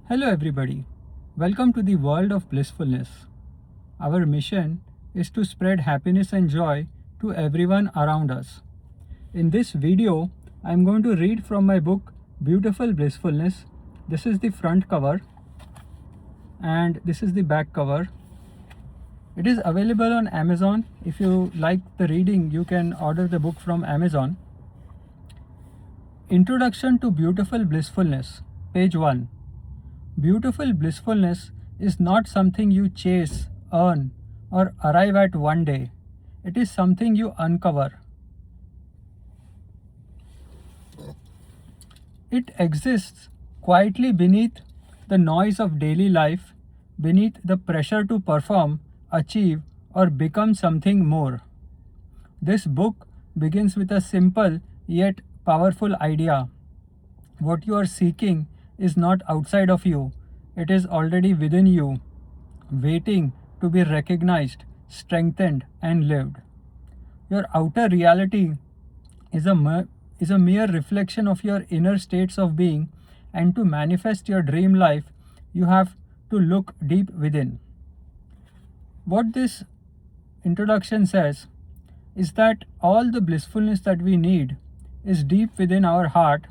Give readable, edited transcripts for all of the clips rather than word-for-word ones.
Hello, everybody. Welcome to the world of blissfulness. Our mission is to spread happiness and joy to everyone around us. In this video, I'm going to read from my book Beautiful Blissfulness. This is the front cover and this is the back cover. It is available on Amazon. If you like the reading, you can order the book from Amazon. Introduction to Beautiful Blissfulness, page 1. Beautiful blissfulness is not something you chase, earn, or arrive at one day. It is something you uncover. It exists quietly beneath the noise of daily life, beneath the pressure to perform, achieve, or become something more. This book begins with a simple yet powerful idea. What you are seeking is not outside of you, it is already within you, waiting to be recognized, strengthened, and lived. Your outer reality is a mere reflection of your inner states of being, and to manifest your dream life, you have to look deep within. What this introduction says is that all the blissfulness that we need is deep within our heart,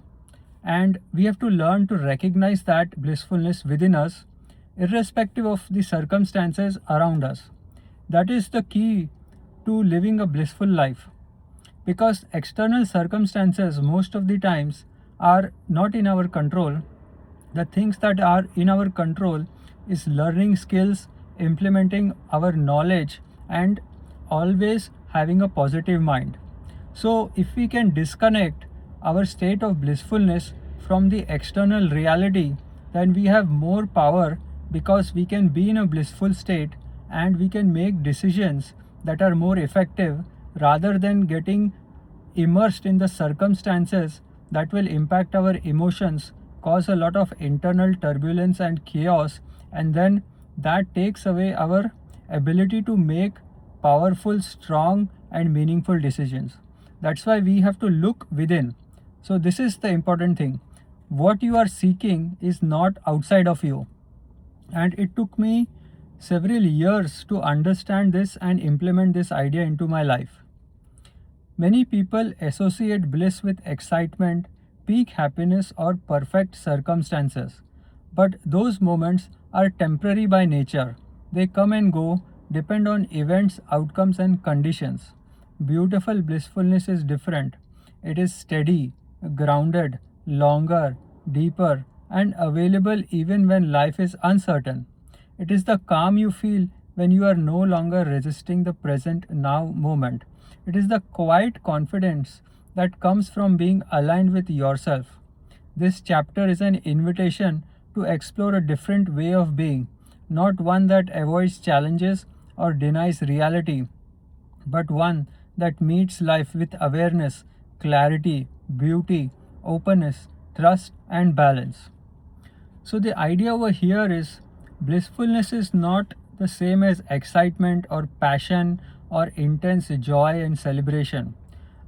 and we have to learn to recognize that blissfulness within us, irrespective of the circumstances around us. That is the key to living a blissful life, because external circumstances most of the times are not in our control. The things that are in our control is learning skills, implementing our knowledge, and always having a positive mind. So if we can disconnect our state of blissfulness from the external reality, then we have more power, because we can be in a blissful state and we can make decisions that are more effective rather than getting immersed in the circumstances that will impact our emotions, cause a lot of internal turbulence and chaos, and then that takes away our ability to make powerful, strong, and meaningful decisions. That's why we have to look within. So this is the important thing. What you are seeking is not outside of you. And it took me several years to understand this and implement this idea into my life. Many people associate bliss with excitement, peak happiness, or perfect circumstances. But those moments are temporary by nature. They come and go, depend on events, outcomes, and conditions. Beautiful blissfulness is different. It is steady, grounded, longer, deeper, and available even when life is uncertain. It is the calm you feel when you are no longer resisting the present now moment. It is the quiet confidence that comes from being aligned with yourself. This chapter is an invitation to explore a different way of being, not one that avoids challenges or denies reality, but one that meets life with awareness, clarity, beauty, openness, trust, and balance. So, the idea over here is blissfulness is not the same as excitement or passion or intense joy and celebration.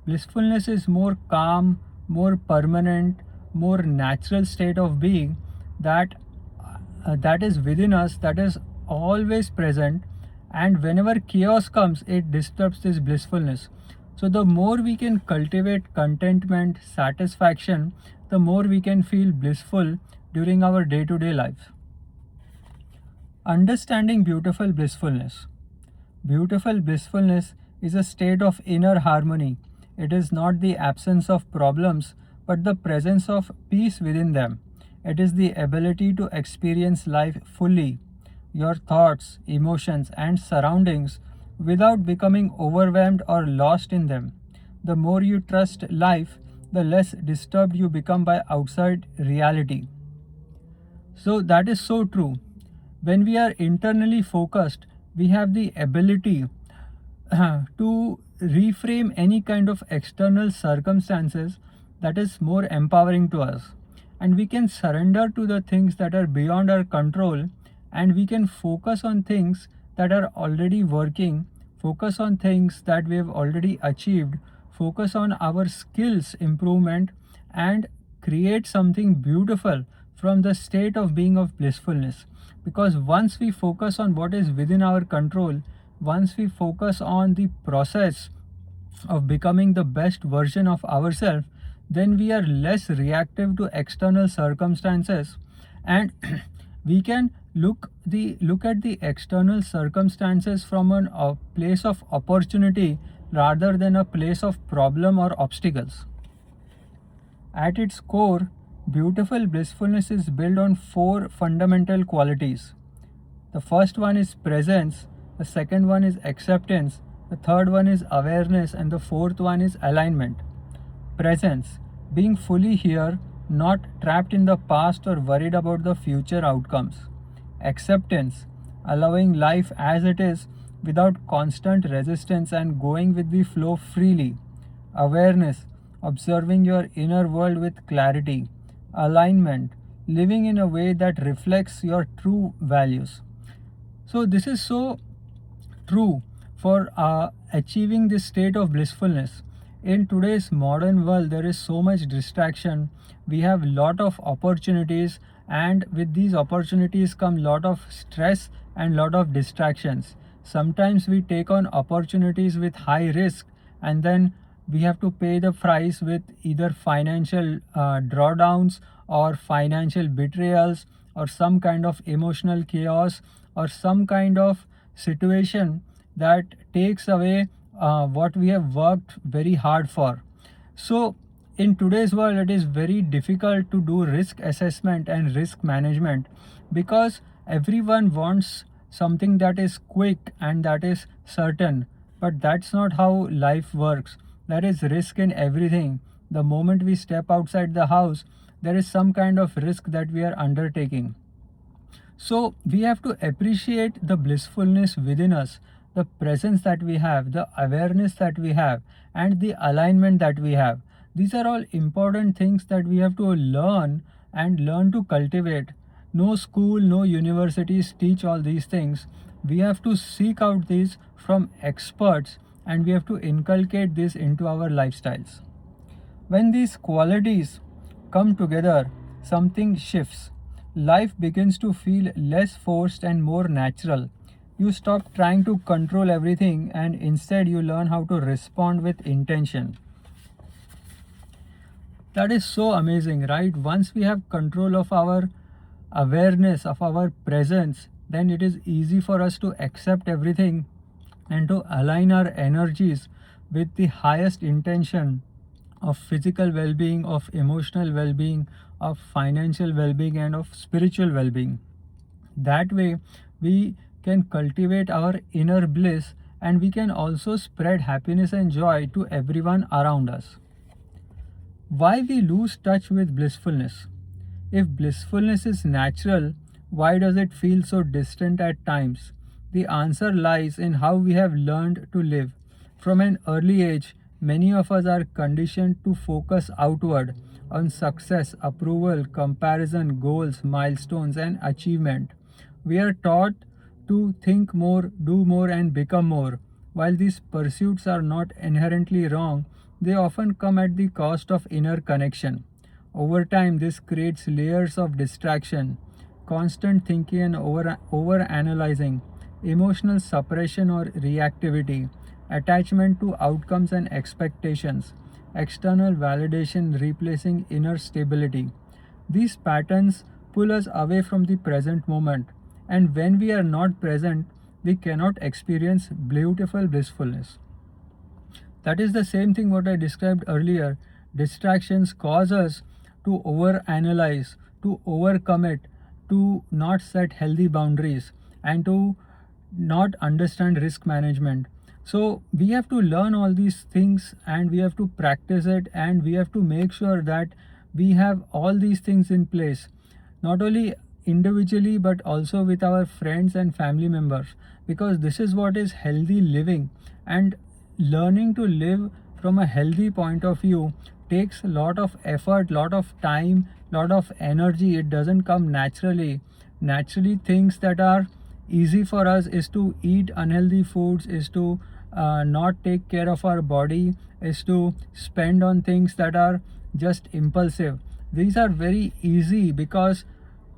Blissfulness is more calm, more permanent, more natural state of being that is within us, that is always present, and whenever chaos comes, it disturbs this blissfulness. So the more we can cultivate contentment, satisfaction, the more we can feel blissful during our day-to-day life. Understanding beautiful blissfulness. Beautiful blissfulness is a state of inner harmony. It is not the absence of problems, but the presence of peace within them. It is the ability to experience life fully, your thoughts, emotions, and surroundings, without becoming overwhelmed or lost in them. The more you trust life, the less disturbed you become by outside reality. So that is so true. When we are internally focused, we have the ability to reframe any kind of external circumstances that is more empowering to us. And we can surrender to the things that are beyond our control, and we can focus on things that are already working, focus on things that we have already achieved, focus on our skills improvement, and create something beautiful from the state of being of blissfulness. Because once we focus on what is within our control, once we focus on the process of becoming the best version of ourselves, then we are less reactive to external circumstances, and we can look at the external circumstances from a place of opportunity rather than a place of problem or obstacles. At its core, beautiful blissfulness is built on four fundamental qualities. The first one is presence, the second one is acceptance, the third one is awareness, and the fourth one is alignment. Presence, being fully here, not trapped in the past or worried about the future outcomes. Acceptance, allowing life as it is without constant resistance and going with the flow freely. Awareness, observing your inner world with clarity. Alignment, living in a way that reflects your true values. So, this is so true for achieving this state of blissfulness. In today's modern world, there is so much distraction. We have lot of opportunities, and with these opportunities come lot of stress and lot of distractions. Sometimes we take on opportunities with high risk, and then we have to pay the price with either financial drawdowns or financial betrayals or some kind of emotional chaos or some kind of situation that takes away what we have worked very hard for. So, in today's world, it is very difficult to do risk assessment and risk management because everyone wants something that is quick and that is certain. But that's not how life works. There is risk in everything. The moment we step outside the house, there is some kind of risk that we are undertaking. So we have to appreciate the blissfulness within us, the presence that we have, the awareness that we have, and the alignment that we have. These are all important things that we have to learn and learn to cultivate. No school, no universities teach all these things. We have to seek out these from experts and we have to inculcate this into our lifestyles. When these qualities come together, something shifts. Life begins to feel less forced and more natural. You stop trying to control everything and instead you learn how to respond with intention. That is so amazing, right? Once we have control of our awareness, of our presence, then it is easy for us to accept everything and to align our energies with the highest intention of physical well-being, of emotional well-being, of financial well-being, and of spiritual well-being. That way we can cultivate our inner bliss and we can also spread happiness and joy to everyone around us. Why we lose touch with blissfulness? If blissfulness is natural, why does it feel so distant at times? The answer lies in how we have learned to live. From an early age, many of us are conditioned to focus outward on success, approval, comparison, goals, milestones, and achievement. We are taught to think more, do more, and become more. While these pursuits are not inherently wrong, they often come at the cost of inner connection. Over time, this creates layers of distraction, constant thinking and over analyzing, emotional suppression or reactivity, attachment to outcomes and expectations, external validation replacing inner stability. These patterns pull us away from the present moment, and when we are not present, we cannot experience beautiful blissfulness. That is the same thing what I described earlier. Distractions cause us to overanalyze, to overcommit, to not set healthy boundaries, and to not understand risk management. So we have to learn all these things and we have to practice it and we have to make sure that we have all these things in place, not only individually but also with our friends and family members, because this is what is healthy living. And learning to live from a healthy point of view takes a lot of effort, lot of time, lot of energy. It doesn't come naturally. Naturally, things that are easy for us is to eat unhealthy foods, is to not take care of our body, is to spend on things that are just impulsive. These are very easy because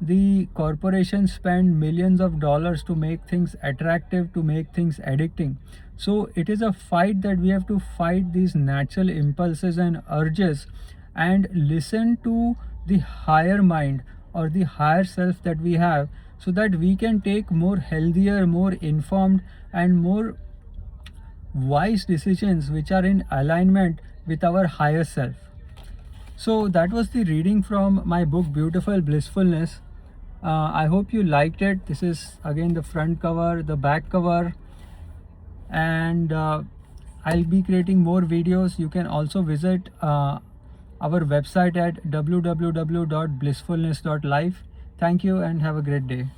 the corporations spend millions of dollars to make things attractive, to make things addicting. So it is a fight that we have to fight these natural impulses and urges and listen to the higher mind or the higher self that we have, so that we can take more healthier, more informed and more wise decisions which are in alignment with our higher self. So that was the reading from my book Beautiful Blissfulness. I hope you liked it. This is again the front cover, the back cover, and I'll be creating more videos. You can also visit our website at www.blissfulness.life. Thank you and have a great day.